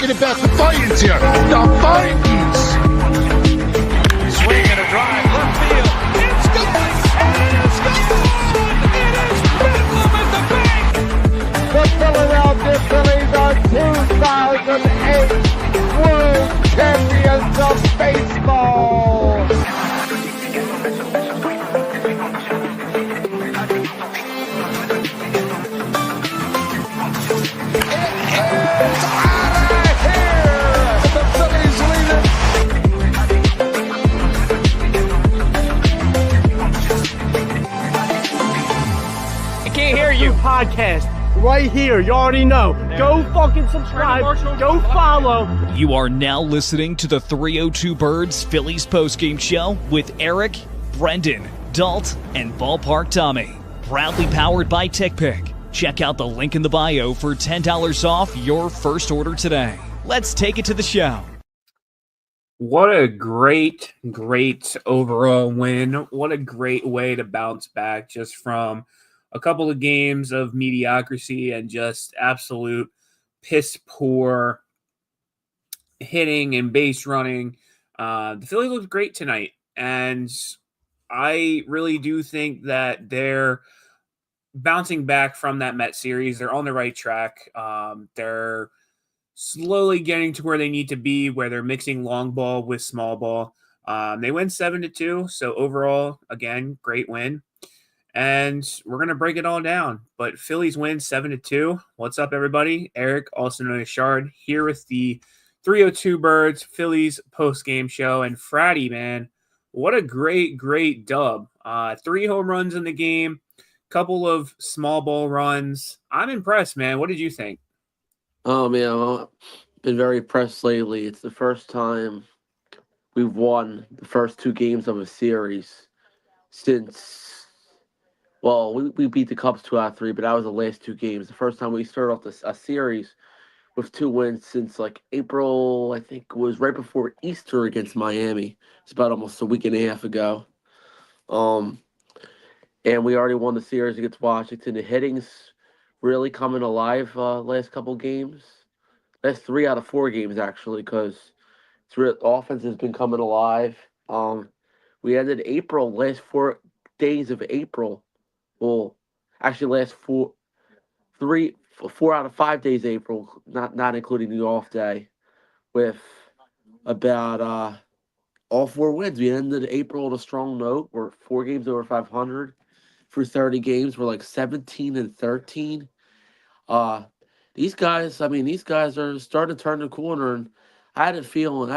talking about the Titans here. The Titans. Swing and a drive, left field. It's gone. It is gone. It is bedlam at the bank. The Philadelphia Phillies are 2008 World Champions of Baseball. Podcast right here. You already know. Go fucking subscribe. Go follow. You are now listening to the 302 Birds Phillies postgame show with Eric, Brendan, Dalt, and Ballpark Tommy. Proudly powered by TickPick. Check out the link in the bio for $10 off your first order today. Let's take it to the show. What a great overall win. What a great way to bounce back just from a couple of games of mediocrity and just absolute piss poor hitting and base running. The Phillies looked great tonight, and I really do think that they're bouncing back from that Met series. They're on the right track. They're slowly getting to where they need to be, where they're mixing long ball with small ball. They win 7-2, so overall, again, great win. And we're going to break it all down. But Phillies win 7-2. What's up, everybody? Eric, also known as Shard, here with the 302 Birds Phillies post-game show. And Fratty, man, what a great dub. 3 home runs in the game, couple of small ball runs. I'm impressed, man. What did you think? Oh, man, I've been very impressed lately. It's the first time we've won the first 2 games of a series since... Well, we beat the Cubs 2 out of 3, but that was the last 2 games. The first time we started off a series with 2 wins since like April, I think it was right before Easter against Miami. It's about almost a week and a half ago. And we already won the series against Washington. The hitting's really coming alive last couple games. Last 3 out of 4 games, actually, because the offense has been coming alive. We ended April, last 4 days of April. Well, actually, last 4 out of 5 days April, not including the off day, with about all 4 wins. We ended April on a strong note. We're 4 games over 500 for 30 games. We're like 17-13. These guys are starting to turn the corner, and I had a feeling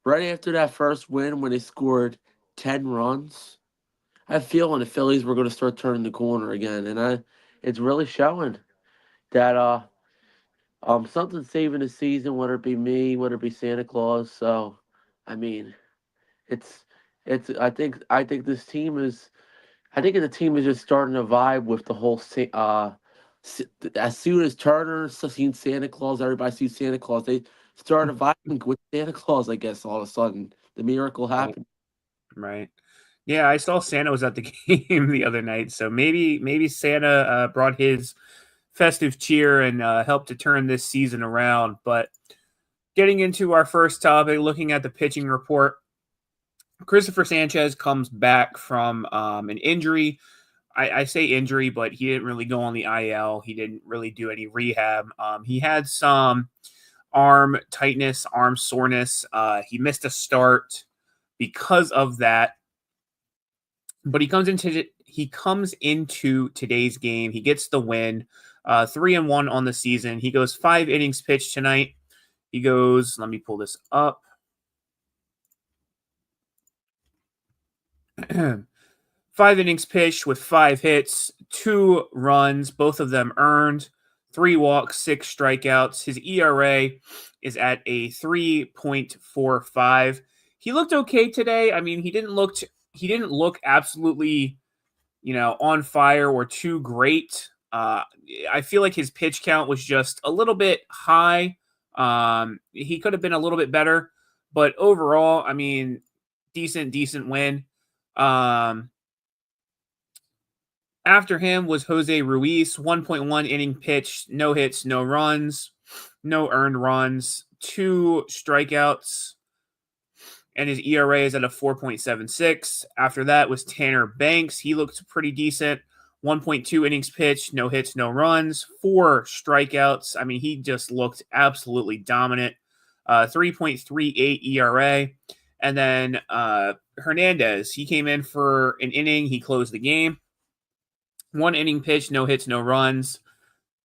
right after that first win when they scored 10 runs. I have a feeling the Phillies were going to start turning the corner again, and it's really showing that something's saving the season, whether it be me, whether it be Santa Claus. So, I mean, I think the team is just starting to vibe with the whole. As soon as Turner seen Santa Claus, everybody sees Santa Claus. They started vibing with Santa Claus. I guess all of a sudden the miracle happened. Right. Yeah, I saw Santa was at the game the other night, so maybe Santa brought his festive cheer and helped to turn this season around. But getting into our first topic, looking at the pitching report, Christopher Sanchez comes back from an injury. I say injury, but he didn't really go on the IL. He didn't really do any rehab. He had some arm tightness, arm soreness. He missed a start because of that. But he comes into today's game. He gets the win, 3-1 on the season. He goes 5 innings pitched tonight. He goes, let me pull this up. 5 innings pitched with 5 hits, 2 runs, both of them earned, 3 walks, 6 strikeouts. His ERA is at a 3.45. He looked okay today. I mean, he didn't look absolutely, on fire or too great. I feel like his pitch count was just a little bit high. He could have been a little bit better, but overall, I mean, decent win. After him was Jose Ruiz, 1.1 inning pitched, no hits, no runs, no earned runs, 2 strikeouts, and his ERA is at a 4.76. After that was Tanner Banks. He looked pretty decent. 1.2 innings pitched, no hits, no runs, 4 strikeouts. I mean, he just looked absolutely dominant. 3.38 ERA. And then Hernandez, he came in for an inning. He closed the game. 1 inning pitch, no hits, no runs,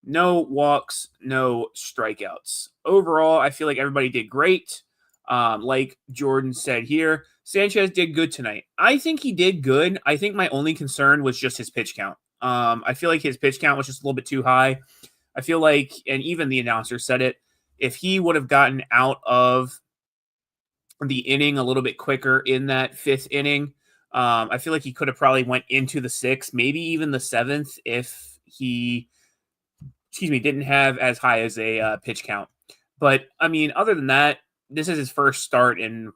no walks, no strikeouts. Overall, I feel like everybody did great. Like Jordan said here, Sanchez did good tonight. I think he did good. I think my only concern was just his pitch count. I feel like his pitch count was just a little bit too high. I feel like, and even the announcer said it, if he would have gotten out of the inning a little bit quicker in that 5th inning, I feel like he could have probably went into the 6th, maybe even the 7th if he, didn't have as high as a pitch count. But, I mean, other than that, this is his first start in,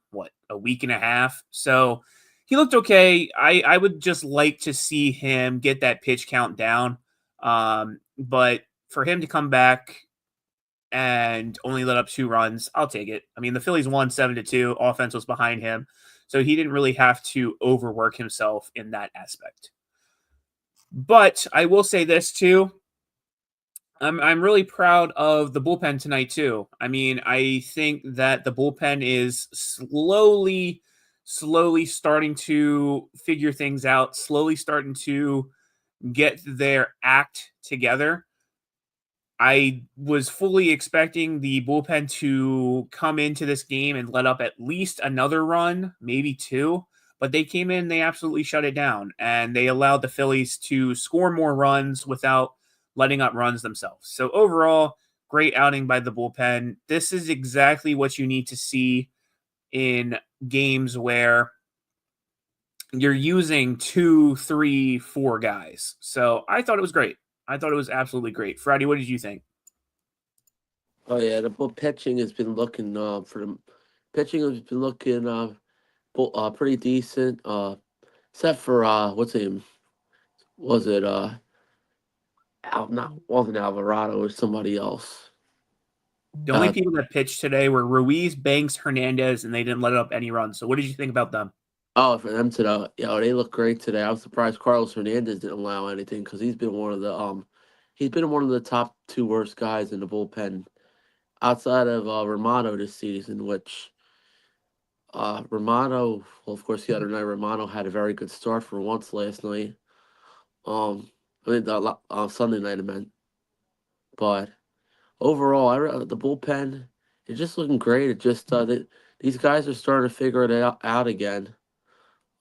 a week and a half. So he looked okay. I would just like to see him get that pitch count down. But for him to come back and only let up 2 runs, I'll take it. I mean, the Phillies won 7-2. Offense was behind him. So he didn't really have to overwork himself in that aspect. But I will say this too. I'm really proud of the bullpen tonight too. I mean, I think that the bullpen is slowly starting to figure things out, slowly starting to get their act together. I was fully expecting the bullpen to come into this game and let up at least another run, maybe 2, but they came in, they absolutely shut it down, and they allowed the Phillies to score more runs without letting up runs themselves. So overall, great outing by the bullpen. This is exactly what you need to see in games where you're using 2, 3, 4 guys. So I thought it was great. I thought it was absolutely great. Friday, what did you think? Oh yeah, the pitching has been looking pretty decent. Except for what's his name? Was it wasn't Alvarado or somebody else? The only people that pitched today were Ruiz, Banks, Hernandez, and they didn't let up any runs. So what did you think about them? Oh, for them today, they look great today. I was surprised Carlos Hernandez didn't allow anything because he's been one of the top 2 worst guys in the bullpen outside of Romano this season. Which Romano, well, of course, the other night Romano had a very good start for once last night. Sunday night I meant, but overall, the bullpen is just looking great. It just these guys are starting to figure it out again.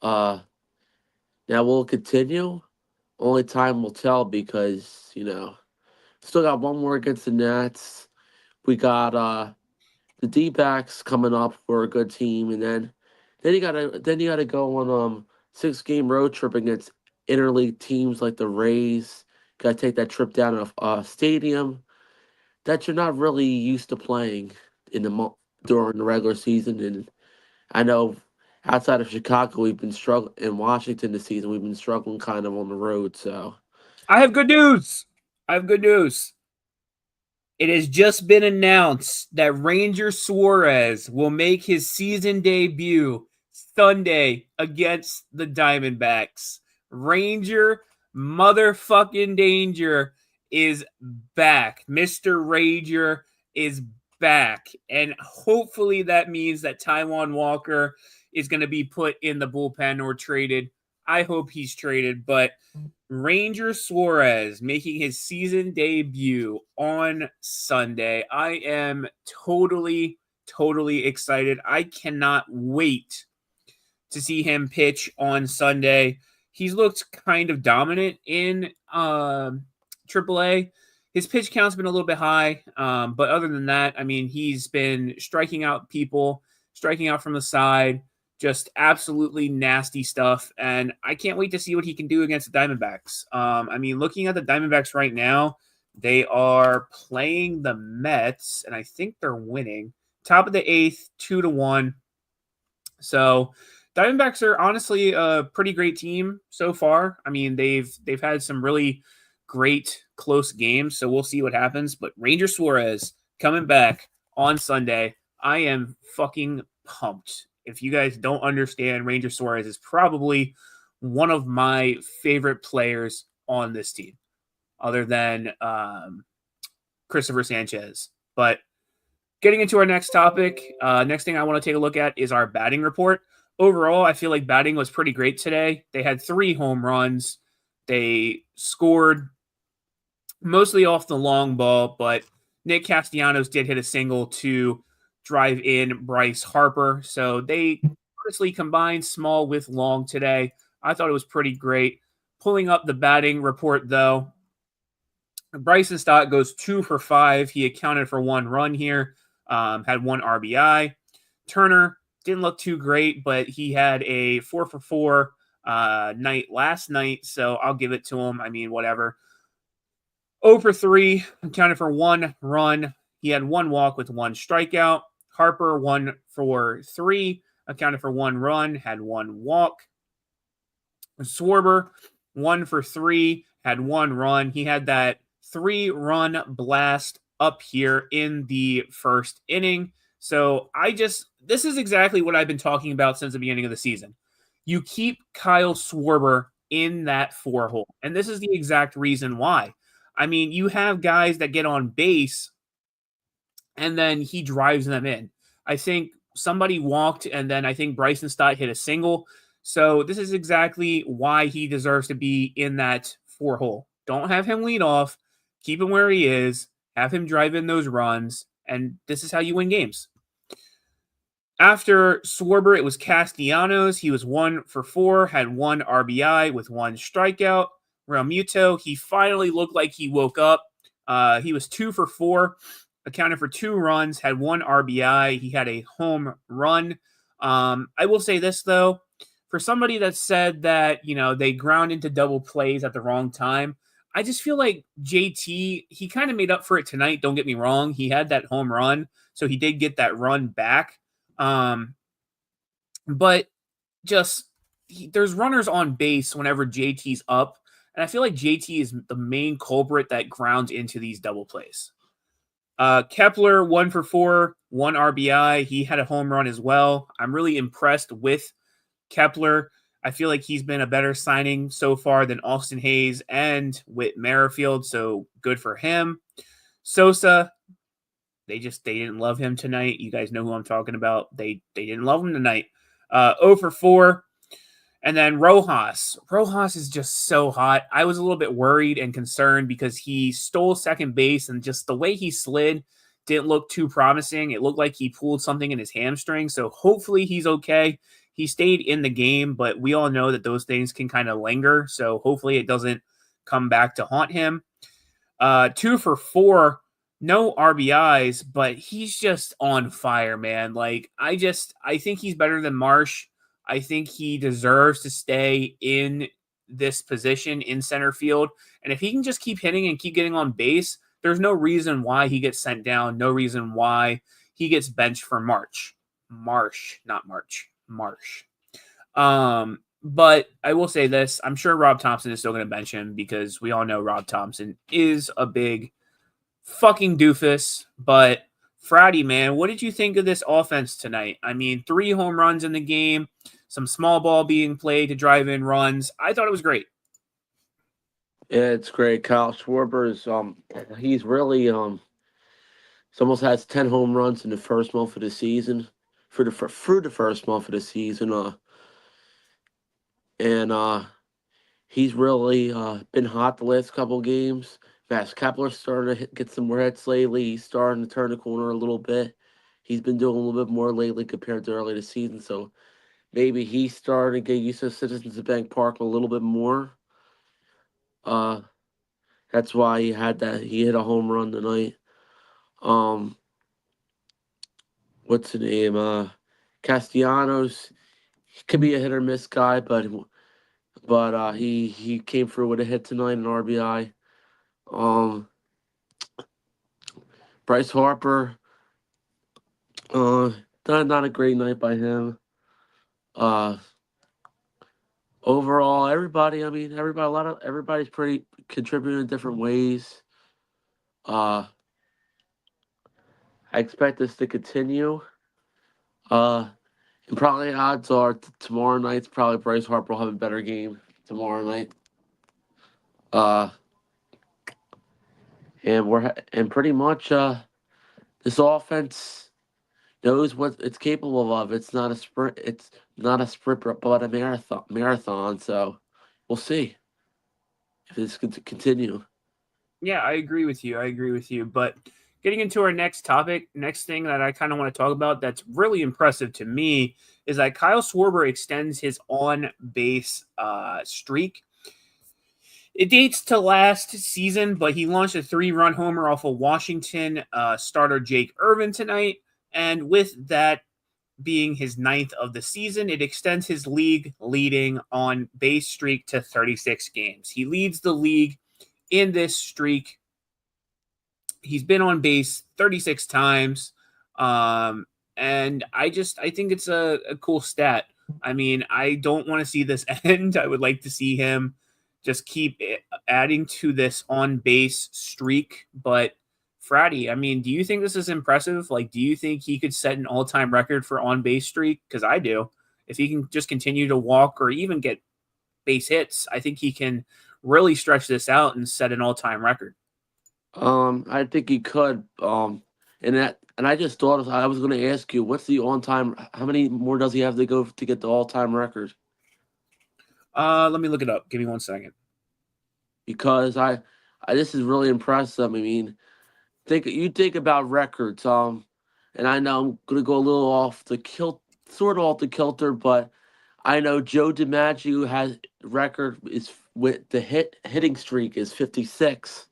Now will it continue? Only time will tell because still got one more against the Nats. We got the D-backs coming up for a good team, and then you gotta go on 6-game road trip against interleague teams like the Rays. Gotta take that trip down to a stadium that you're not really used to playing during the regular season. And I know outside of Chicago, we've been struggling. In Washington this season, we've been struggling kind of on the road. So I have good news. It has just been announced that Ranger Suarez will make his season debut Sunday against the Diamondbacks. Ranger motherfucking Danger is back. Mr. Ranger is back. And hopefully that means that Taijuan Walker is going to be put in the bullpen or traded. I hope he's traded, but Ranger Suarez making his season debut on Sunday. I am totally excited. I cannot wait to see him pitch on Sunday. He's looked kind of dominant in AAA. His pitch count's been a little bit high, but other than that, I mean, he's been striking out people, striking out from the side, just absolutely nasty stuff, and I can't wait to see what he can do against the Diamondbacks. I mean, looking at the Diamondbacks right now, they are playing the Mets, and I think they're winning. Top of the 8th, 2-1. So Diamondbacks are honestly a pretty great team so far. I mean, they've had some really great close games, so we'll see what happens. But Ranger Suarez coming back on Sunday. I am fucking pumped. If you guys don't understand, Ranger Suarez is probably one of my favorite players on this team, other than Christopher Sanchez. But getting into our next topic, next thing I want to take a look at is our batting report. Overall, I feel like batting was pretty great today. They had 3 home runs. They scored mostly off the long ball, but Nick Castellanos did hit a single to drive in Bryce Harper. So they honestly combined small with long today. I thought it was pretty great. Pulling up the batting report, though, Bryson Stott goes 2 for 5. He accounted for 1 run here, had 1 RBI. Turner didn't look too great, but he had a 4 for 4 night last night, so I'll give it to him. I mean, whatever. 0 for 3, accounted for 1 run. He had 1 walk with 1 strikeout. Harper 1 for 3, accounted for 1 run, had 1 walk. Schwarber 1 for 3, had 1 run. He had that 3-run blast up here in the first inning. So this is exactly what I've been talking about since the beginning of the season. You keep Kyle Schwarber in that 4 hole. And this is the exact reason why. I mean, you have guys that get on base and then he drives them in. I think somebody walked and then I think Bryson Stott hit a single. So this is exactly why he deserves to be in that 4 hole. Don't have him lead off. Keep him where he is. Have him drive in those runs. And this is how you win games. After Schwarber, it was Castellanos. He was 1 for 4, had 1 RBI with 1 strikeout. Realmuto, he finally looked like he woke up. He was 2 for 4, accounted for 2 runs, had 1 RBI. He had a home run. I will say this, though. For somebody that said that, they ground into double plays at the wrong time, I just feel like JT, he kind of made up for it tonight. Don't get me wrong. He had that home run, so he did get that run back. But just there's runners on base whenever JT's up, and I feel like JT is the main culprit that grounds into these double plays. Kepler 1 for 4, 1 RBI. He had a home run as well. I'm really impressed with Kepler. I feel like he's been a better signing so far than Austin Hayes and Whit Merrifield, so good for him. Sosa, they didn't love him tonight. You guys know who I'm talking about. They didn't love him tonight. 0 for 4. And then Rojas. Rojas is just so hot. I was a little bit worried and concerned because he stole second base and just the way he slid didn't look too promising. It looked like he pulled something in his hamstring. So hopefully he's okay. He stayed in the game, but we all know that those things can kind of linger. So hopefully it doesn't come back to haunt him. 2 for 4. No RBIs, but he's just on fire, man. Like, I think he's better than Marsh. I think he deserves to stay in this position in center field. And if he can just keep hitting and keep getting on base, there's no reason why he gets sent down. No reason why he gets benched for March. Marsh, not March. Marsh. But I will say this. I'm sure Rob Thompson is still going to bench him because we all know Rob Thompson is a big fucking doofus. But Friday, man, what did you think of this offense tonight? I mean, 3 home runs in the game, some small ball being played to drive in runs. I thought it was great. Yeah, it's great. Kyle Schwarber is he's really he almost has 10 home runs in the first month of the season. Through the first month of the season. And he's really been hot the last couple games. Kepler's starting to get some more hits lately. He's starting to turn the corner a little bit. He's been doing a little bit more lately compared to early this season. So maybe he's starting to get used to Citizens Bank Park a little bit more. That's why he hit a home run tonight. What's the name? Castellanos, he could be a hit or miss guy, but he came through with a hit tonight, an RBI. Bryce Harper, not a great night by him. Overall, everybody's pretty contributing in different ways. I expect this to continue. And probably odds are tomorrow night's probably Bryce Harper will have a better game tomorrow night. And pretty much this offense knows what it's capable of. It's not a sprint. It's not a sprint, but a marathon. So we'll see if this could continue. Yeah, I agree with you. But getting into our next topic, next thing that I kind of want to talk about that's really impressive to me is that Kyle Schwarber extends his on-base streak. It dates to last season, but he launched a 3-run homer off of Washington starter Jake Irvin tonight. And with that being his 9th of the season, it extends his league-leading on-base streak to 36 games. He leads the league in this streak. He's been on base 36 times. And I think it's a cool stat. I mean, I don't want to see this end. I would like to see him just keep adding to this on-base streak. But Fratty, I mean, do you think this is impressive? Like, do you think he could set an all-time record for on-base streak? Because I do. If he can just continue to walk or even get base hits, I think he can really stretch this out and set an all-time record. I think he could. And I just thought I was going to ask you, what's the on-time? How many more does he have to go to get the all-time record? Let me look it up. Give me 1 second. Because I this is really impressive. I mean, think about records. And I know I'm going to go a little off the sort of off the kilter, but I know Joe DiMaggio has record is with the hitting streak is 56.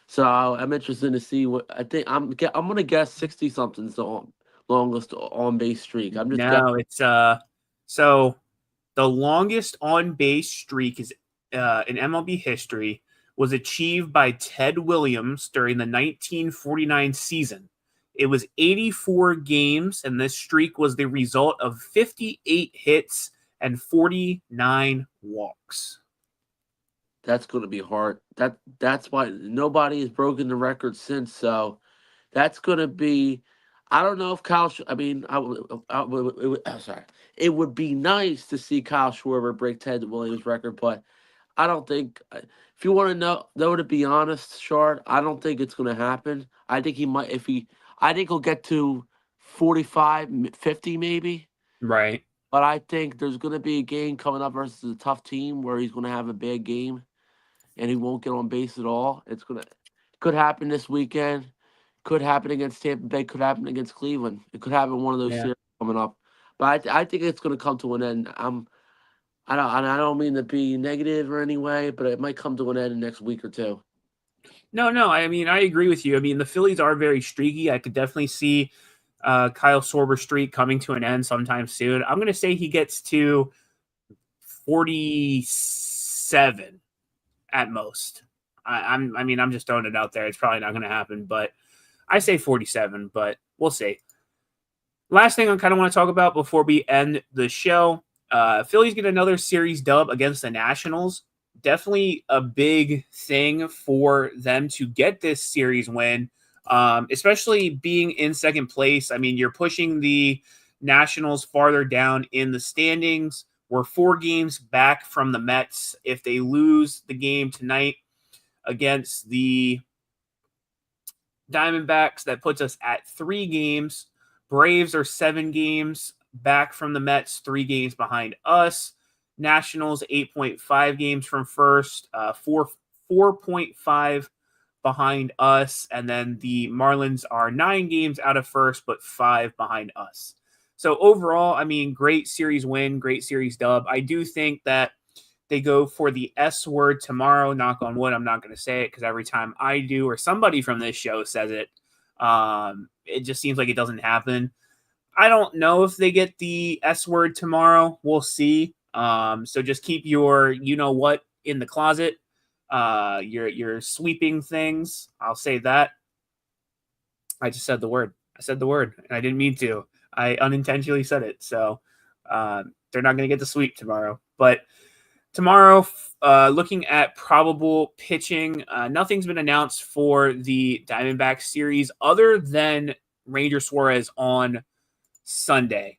So I'm interested to see what I think. I'm going to guess 60 something's the longest on base streak. I'm just no, it's so the longest on base streak is in MLB history was achieved by Ted Williams during the 1949 season. It was 84 games, and this streak was the result of 58 hits and 49 walks. That's going to be hard. That's why nobody has broken the record since. So that's going to be. I don't know if Kyle. I mean, sorry. It would be nice to see Kyle Schwarber break Ted Williams' record, but I don't think. If you want to know, though, to be honest, Shard, I don't think it's going to happen. I think he might. I think he'll get to 45, 50 maybe. Right. But I think there's going to be a game coming up versus a tough team where he's going to have a bad game, and he won't get on base at all. Could happen this weekend. Could happen against Tampa Bay. Could happen against Cleveland. It could happen one of those series coming up. But I think it's going to come to an end. I don't mean to be negative or any way, but it might come to an end in the next week or two. No. I mean, I agree with you. I mean, the Phillies are very streaky. I could definitely see Kyle Schwarber's streak coming to an end sometime soon. I'm going to say he gets to 47 at most. I'm just throwing it out there. It's probably not going to happen, but I say 47, but we'll see. Last thing I kind of want to talk about before we end the show, Phillies get another series dub against the Nationals. Definitely a big thing for them to get this series win, especially being in second place. I mean, you're pushing the Nationals farther down in the standings. We're 4 games back from the Mets. If they lose the game tonight against the Diamondbacks, that puts us at 3 games. Braves are 7 games back from the Mets, 3 games behind us. Nationals 8.5 games from first, 4.5 behind us, and then the Marlins are 9 games out of first, but 5 behind us. So overall, I mean, great series win, great series dub. I do think that they go for the S word tomorrow. Knock on wood. I'm not going to say it because every time I do or somebody from this show says it, it just seems like it doesn't happen. I don't know if they get the S word tomorrow. We'll see. So just keep your you-know-what in the closet. Your sweeping things. I'll say that. I just said the word. I said the word, and I didn't mean to. I unintentionally said it. So they're not going to get the sweep tomorrow. But tomorrow, looking at probable pitching, nothing's been announced for the Diamondbacks series other than Ranger Suarez on Sunday.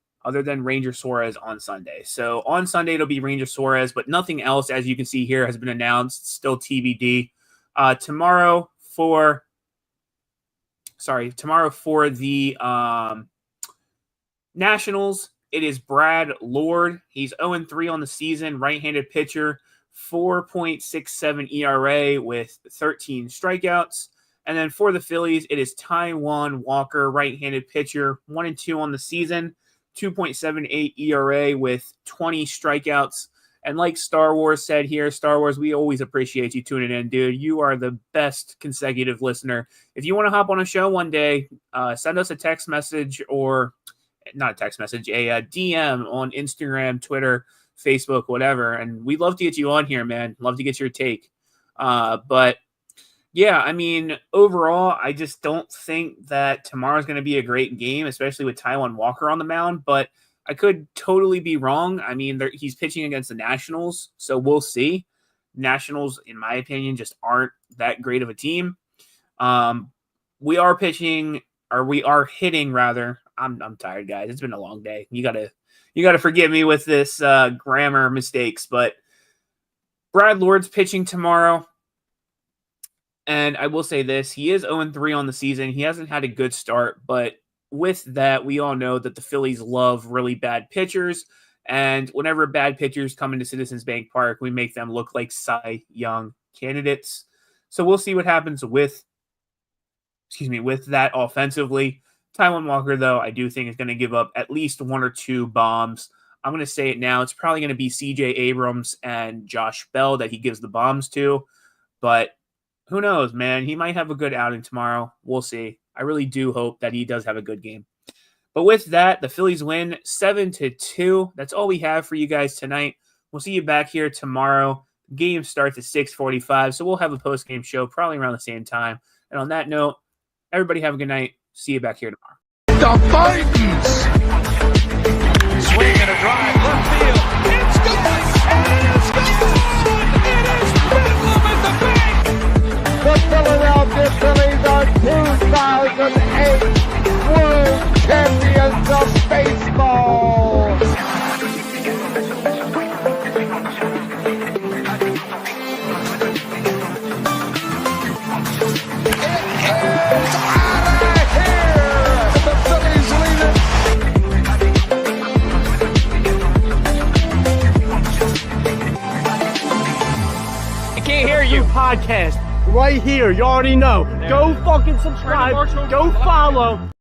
So on Sunday, it'll be Ranger Suarez, but nothing else, as you can see here, has been announced. Still TBD. Tomorrow for the Nationals, it is Brad Lord. He's 0-3 on the season, right-handed pitcher, 4.67 ERA with 13 strikeouts. And then for the Phillies, it is Taijuan Walker, right-handed pitcher, 1-2 on the season, 2.78 ERA with 20 strikeouts. And like Star Wars said here, Star Wars, we always appreciate you tuning in, dude. You are the best consecutive listener. If you want to hop on a show one day, send us a text message or not a text message, a DM on Instagram, Twitter, Facebook, whatever. And we'd love to get you on here, man. Love to get your take. But yeah, I mean, overall, I just don't think that tomorrow's going to be a great game, especially with Taijuan Walker on the mound. But I could totally be wrong. I mean, he's pitching against the Nationals, so we'll see. Nationals, in my opinion, just aren't that great of a team. We are hitting rather. I'm tired, guys. It's been a long day. You gotta forgive me with this grammar mistakes, but Brad Lord's pitching tomorrow. And I will say this, he is 0-3 on the season. He hasn't had a good start, but with that, we all know that the Phillies love really bad pitchers. And whenever bad pitchers come into Citizens Bank Park, we make them look like Cy Young candidates. So we'll see what happens with that offensively. Taijuan Walker, though, I do think is going to give up at least one or two bombs. I'm going to say it now. It's probably going to be C.J. Abrams and Josh Bell that he gives the bombs to. But who knows, man? He might have a good outing tomorrow. We'll see. I really do hope that he does have a good game. But with that, the Phillies win 7-2. That's all we have for you guys tonight. We'll see you back here tomorrow. Game starts at 6:45, so we'll have a post-game show probably around the same time. And on that note, everybody have a good night. See you back here tomorrow. The Vikings. Swing and a drive, left field. It's gone! It is gone! It is Bedlam at the bank! The Philadelphia Phillies are 2008 World Champions of Baseball. Podcast right here. You already know. Go fucking subscribe. Go follow.